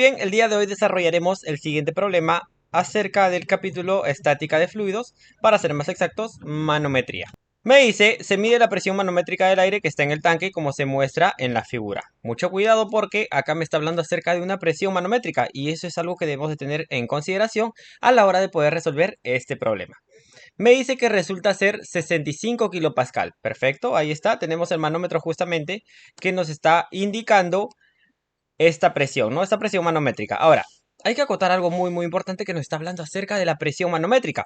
bien, el día de hoy desarrollaremos el siguiente problema acerca del capítulo estática de fluidos, para ser más exactos, manometría. Me dice, se mide la presión manométrica del aire que está en el tanque como se muestra en la figura. Mucho cuidado porque acá me está hablando acerca de una presión manométrica y eso es algo que debemos de tener en consideración a la hora de poder resolver este problema. Me dice que resulta ser 65 kilopascal. Perfecto, ahí está, tenemos el manómetro justamente que nos está indicando esta presión, ¿no? Esta presión manométrica. Ahora, hay que acotar algo muy importante que nos está hablando acerca de la presión manométrica.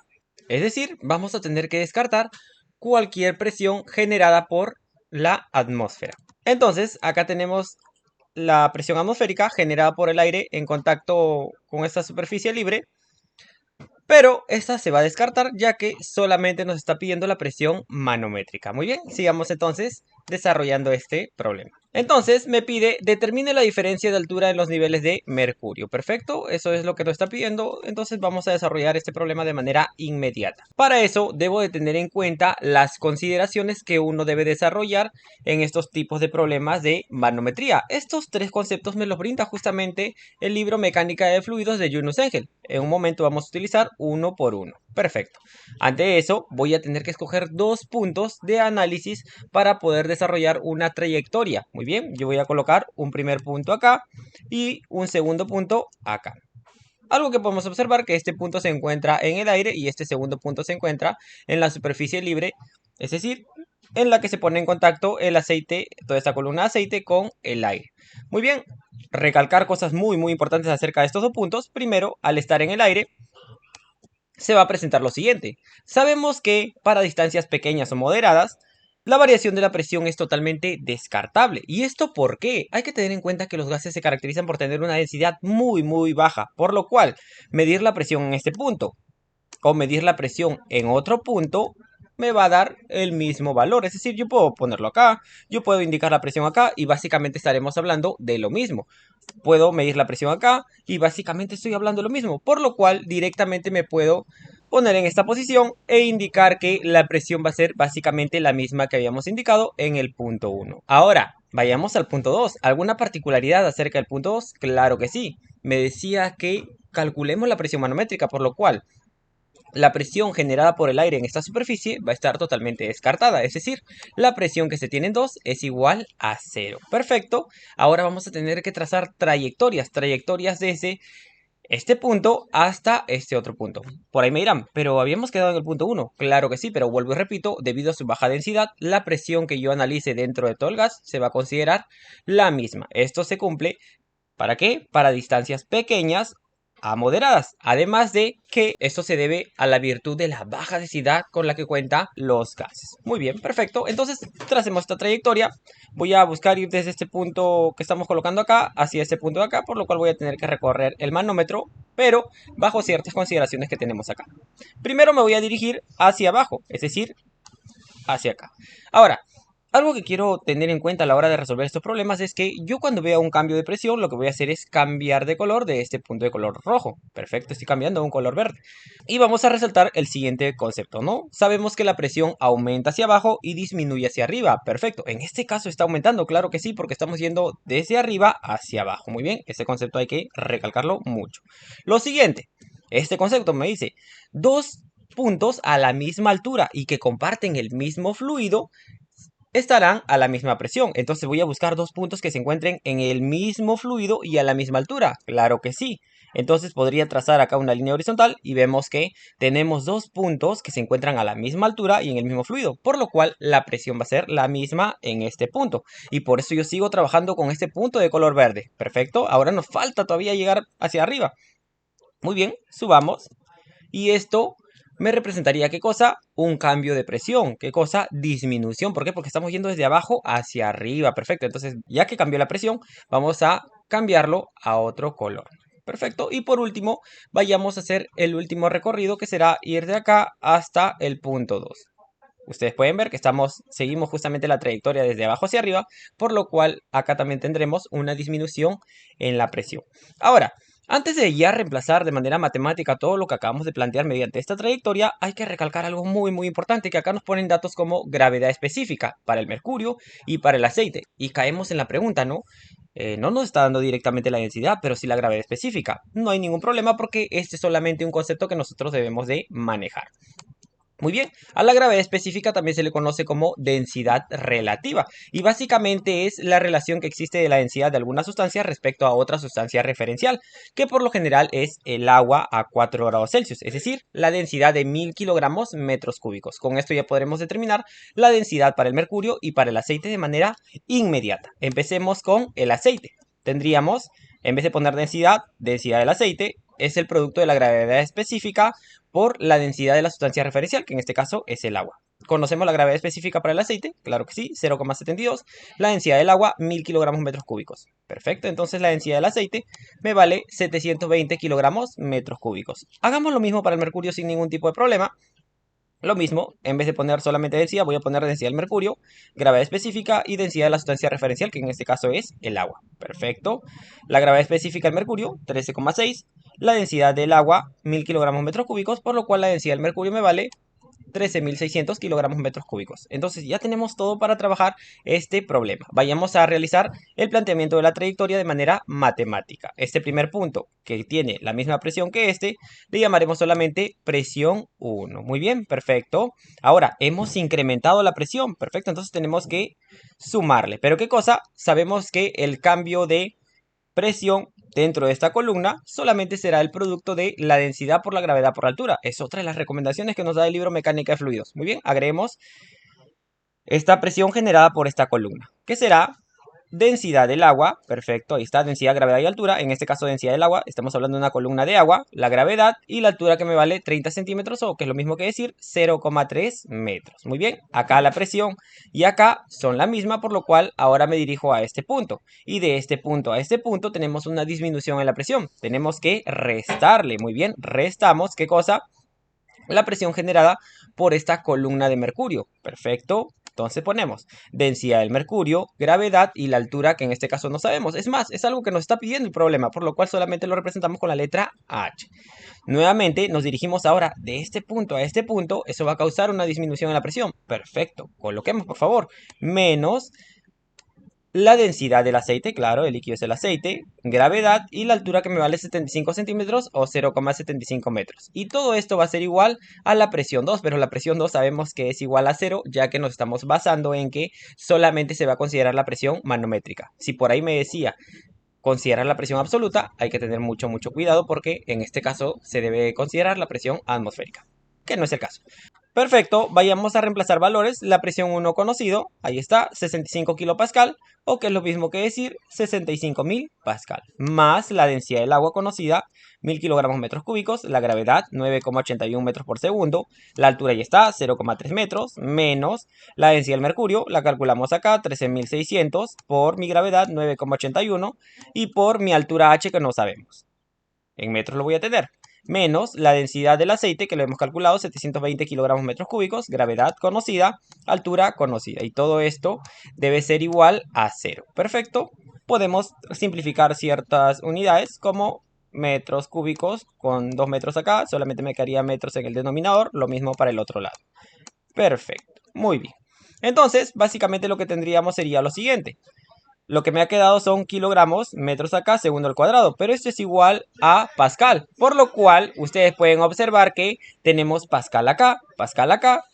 Es decir, vamos a tener que descartar cualquier presión generada por la atmósfera. Entonces, acá tenemos la presión atmosférica generada por el aire en contacto con esta superficie libre, pero esta se va a descartar ya que solamente nos está pidiendo la presión manométrica. Muy bien, sigamos entonces desarrollando este problema. Entonces me pide, determine la diferencia de altura en los niveles de mercurio. Perfecto, eso es lo que nos está pidiendo. Entonces vamos a desarrollar este problema de manera inmediata. Para eso debo de tener en cuenta las consideraciones que uno debe desarrollar en estos tipos de problemas de manometría. Estos tres conceptos me los brinda justamente el libro Mecánica de Fluidos de Yunus Engel. En un momento vamos a utilizar uno por uno. Perfecto. Ante eso voy a tener que escoger dos puntos de análisis para poder desarrollar una trayectoria. Muy bien, yo voy a colocar un primer punto acá y un segundo punto acá. Algo que podemos observar que este punto se encuentra en el aire y este segundo punto se encuentra en la superficie libre, es decir, en la que se pone en contacto el aceite, toda esta columna de aceite con el aire. Muy bien, recalcar cosas muy importantes acerca de estos dos puntos. Primero, al estar en el aire, se va a presentar lo siguiente. Sabemos que para distancias pequeñas o moderadas, la variación de la presión es totalmente descartable. ¿Y esto por qué? Hay que tener en cuenta que los gases se caracterizan por tener una densidad muy baja, por lo cual medir la presión en este punto o medir la presión en otro punto me va a dar el mismo valor. Es decir, yo puedo ponerlo acá, yo puedo indicar la presión acá y básicamente estaremos hablando de lo mismo. Puedo medir la presión acá y básicamente estoy hablando de lo mismo, por lo cual directamente me puedo poner en esta posición e indicar que la presión va a ser básicamente la misma que habíamos indicado en el punto 1. Ahora, vayamos al punto 2. ¿Alguna particularidad acerca del punto 2? Claro que sí. Me decía que calculemos la presión manométrica, por lo cual la presión generada por el aire en esta superficie va a estar totalmente descartada, es decir, la presión que se tiene en 2 es igual a 0. Perfecto, ahora vamos a tener que trazar trayectorias desde este punto hasta este otro punto. Por ahí me dirán, pero habíamos quedado en el punto 1. Claro que sí, pero vuelvo y repito, debido a su baja densidad, la presión que yo analice dentro de todo el gas se va a considerar la misma. Esto se cumple, ¿para qué? Para distancias pequeñas a moderadas. Además de que esto se debe a la virtud de la baja densidad con la que cuentan los gases. Muy bien, perfecto. Entonces, tracemos esta trayectoria. Voy a buscar ir desde este punto que estamos colocando acá hacia este punto de acá, por lo cual voy a tener que recorrer el manómetro, pero bajo ciertas consideraciones que tenemos acá. Primero me voy a dirigir hacia abajo, es decir, hacia acá. Ahora, algo que quiero tener en cuenta a la hora de resolver estos problemas es que yo cuando vea un cambio de presión lo que voy a hacer es cambiar de color de este punto de color rojo. Perfecto, estoy cambiando a un color verde. Y vamos a resaltar el siguiente concepto, ¿no? Sabemos que la presión aumenta hacia abajo y disminuye hacia arriba. Perfecto, en este caso está aumentando, claro que sí, porque estamos yendo desde arriba hacia abajo. Muy bien, este concepto hay que recalcarlo mucho. Lo siguiente, este concepto me dice dos puntos a la misma altura y que comparten el mismo fluido estarán a la misma presión. Entonces voy a buscar dos puntos que se encuentren en el mismo fluido y a la misma altura. Claro que sí. Entonces podría trazar acá una línea horizontal y vemos que tenemos dos puntos que se encuentran a la misma altura y en el mismo fluido, por lo cual la presión va a ser la misma en este punto. Y por eso yo sigo trabajando con este punto de color verde. Perfecto. Ahora nos falta todavía llegar hacia arriba. Muy bien, subamos. Y esto me representaría, ¿qué cosa? Un cambio de presión. ¿Qué cosa? Disminución. ¿Por qué? Porque estamos yendo desde abajo hacia arriba. Perfecto. Entonces, ya que cambió la presión, vamos a cambiarlo a otro color. Perfecto. Y por último, vayamos a hacer el último recorrido, que será ir de acá hasta el punto 2. Ustedes pueden ver que seguimos justamente la trayectoria desde abajo hacia arriba, por lo cual acá también tendremos una disminución en la presión. Ahora, Antes de ya reemplazar de manera matemática todo lo que acabamos de plantear mediante esta trayectoria, hay que recalcar algo muy importante, que acá nos ponen datos como gravedad específica para el mercurio y para el aceite. Y caemos en la pregunta, ¿no? No nos está dando directamente la densidad, pero sí la gravedad específica. No hay ningún problema porque este es solamente un concepto que nosotros debemos de manejar. Muy bien, a la gravedad específica también se le conoce como densidad relativa y básicamente es la relación que existe de la densidad de alguna sustancia respecto a otra sustancia referencial, que por lo general es el agua a 4 grados Celsius, es decir, la densidad de 1000 kilogramos metros cúbicos. Con esto ya podremos determinar la densidad para el mercurio y para el aceite de manera inmediata. Empecemos con el aceite. Tendríamos, en vez de poner densidad del aceite, es el producto de la gravedad específica por la densidad de la sustancia referencial, que en este caso es el agua. ¿Conocemos la gravedad específica para el aceite? Claro que sí, 0,72. La densidad del agua, 1000 kilogramos metros cúbicos. Perfecto, entonces la densidad del aceite me vale 720 kilogramos metros cúbicos. Hagamos lo mismo para el mercurio sin ningún tipo de problema. Lo mismo, en vez de poner solamente densidad, voy a poner densidad del mercurio, gravedad específica y densidad de la sustancia referencial, que en este caso es el agua. Perfecto. La gravedad específica del mercurio, 13,6. La densidad del agua, 1000 kilogramos metros cúbicos, por lo cual la densidad del mercurio me vale 13.600 kilogramos metros cúbicos. Entonces ya tenemos todo para trabajar este problema. Vayamos a realizar el planteamiento de la trayectoria de manera matemática. Este primer punto, que tiene la misma presión que este, le llamaremos solamente presión 1. Muy bien, perfecto. Ahora, hemos incrementado la presión. Perfecto, entonces tenemos que sumarle. ¿Pero qué cosa? Sabemos que el cambio de presión dentro de esta columna solamente será el producto de la densidad por la gravedad por la altura. Es otra de las recomendaciones que nos da el libro Mecánica de Fluidos. Muy bien, agreguemos esta presión generada por esta columna, que será densidad del agua. Perfecto, ahí está, densidad, gravedad y altura. En este caso, densidad del agua, estamos hablando de una columna de agua, la gravedad y la altura que me vale 30 centímetros, o que es lo mismo que decir 0,3 metros. Muy bien, acá la presión y acá son la misma, por lo cual ahora me dirijo a este punto. Y de este punto a este punto tenemos una disminución en la presión. Tenemos que restarle. Muy bien, restamos, ¿qué cosa? La presión generada por esta columna de mercurio. Perfecto. Entonces ponemos densidad del mercurio, gravedad y la altura, que en este caso no sabemos. Es más, es algo que nos está pidiendo el problema, por lo cual solamente lo representamos con la letra H. Nuevamente nos dirigimos ahora de este punto a este punto. Eso va a causar una disminución en la presión. Perfecto. Coloquemos, por favor, menos la densidad del aceite, claro, el líquido es el aceite, gravedad y la altura, que me vale 75 centímetros o 0,75 metros. Y todo esto va a ser igual a la presión 2, pero la presión 2 sabemos que es igual a 0, ya que nos estamos basando en que solamente se va a considerar la presión manométrica. Si por ahí me decía considerar la presión absoluta, hay que tener mucho cuidado, porque en este caso se debe considerar la presión atmosférica, que no es el caso. Perfecto, vayamos a reemplazar valores. La presión 1 conocido, ahí está, 65 kilopascal, o que es lo mismo que decir 65.000 pascal, más la densidad del agua conocida, 1000 kilogramos metros cúbicos, la gravedad, 9,81 metros por segundo, la altura ya está, 0,3 metros, menos la densidad del mercurio, la calculamos acá, 13.600, por mi gravedad, 9,81, y por mi altura H, que no sabemos. En metros lo voy a tener, menos la densidad del aceite, que lo hemos calculado, 720 kilogramos metros cúbicos, gravedad conocida, altura conocida. Y todo esto debe ser igual a 0. Perfecto. Podemos simplificar ciertas unidades como metros cúbicos con 2 metros acá. Solamente me quedaría metros en el denominador. Lo mismo para el otro lado. Perfecto. Muy bien. Entonces, básicamente lo que tendríamos sería lo siguiente. Lo que me ha quedado son kilogramos, metros acá, segundo al cuadrado. Pero esto es igual a pascal. Por lo cual, ustedes pueden observar que tenemos pascal acá.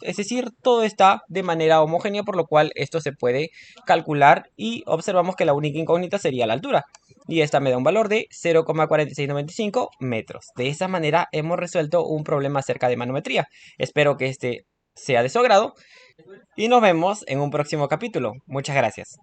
Es decir, todo está de manera homogénea, por lo cual esto se puede calcular. Y observamos que la única incógnita sería la altura. Y esta me da un valor de 0,4695 metros. De esa manera hemos resuelto un problema acerca de manometría. Espero que este sea de su agrado. Y nos vemos en un próximo capítulo. Muchas gracias.